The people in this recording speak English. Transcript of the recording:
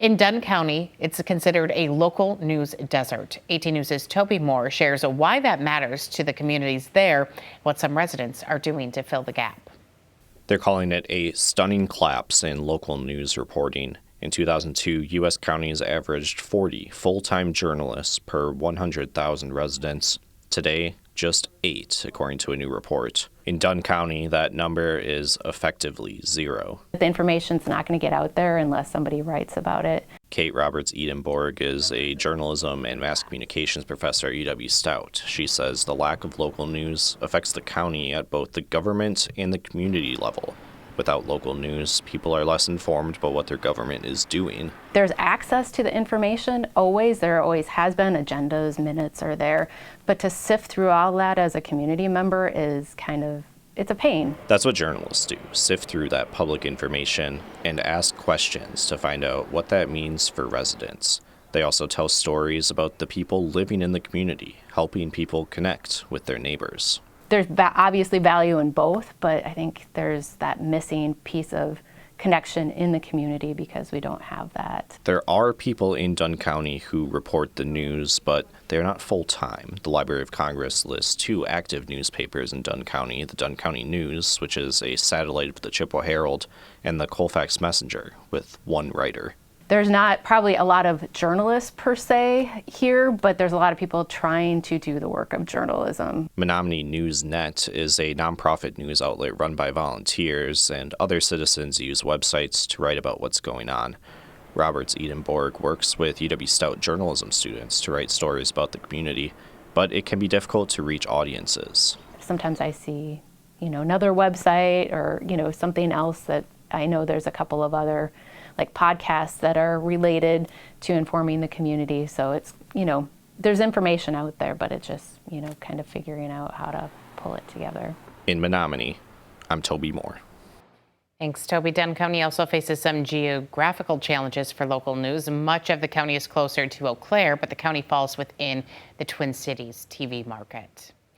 In Dunn County, it's considered a local news desert. 18 News' Toby Moore shares why that matters to the communities there, what some residents are doing to fill the gap. They're calling it a stunning collapse in local news reporting. In 2002, U.S. counties averaged 40 full-time journalists per 100,000 residents. Today, just 8, according to a new report. In Dunn County, that number is effectively 0. The information's not going to get out there unless somebody writes about it. Kate Roberts-Edenborg is a journalism and mass communications professor at UW Stout. She says the lack of local news affects the county at both the government and the community level. Without local news, people are less informed about what their government is doing. There's access to the information, always. There always has been. Agendas, minutes are there. But to sift through all that as a community member is it's a pain. That's what journalists do, sift through that public information and ask questions to find out what that means for residents. They also tell stories about the people living in the community, helping people connect with their neighbors. There's obviously value in both, but I think there's that missing piece of connection in the community because we don't have that. There are people in Dunn County who report the news, but they're not full-time. The Library of Congress lists 2 active newspapers in Dunn County, the Dunn County News, which is a satellite of the Chippewa Herald, and the Colfax Messenger, with 1 writer. There's not probably a lot of journalists per se here, but there's a lot of people trying to do the work of journalism. Menominee News Net is a nonprofit news outlet run by volunteers, and other citizens use websites to write about what's going on. Roberts-Edenborg works with UW Stout journalism students to write stories about the community, but it can be difficult to reach audiences. Sometimes I see, another website or, something else that I know there's a couple of other podcasts that are related to informing the community. So it's, there's information out there, but it's just, kind of figuring out how to pull it together. In Menominee, I'm Toby Moore. Thanks, Toby. Dunn County also faces some geographical challenges for local news. Much of the county is closer to Eau Claire, but the county falls within the Twin Cities TV market.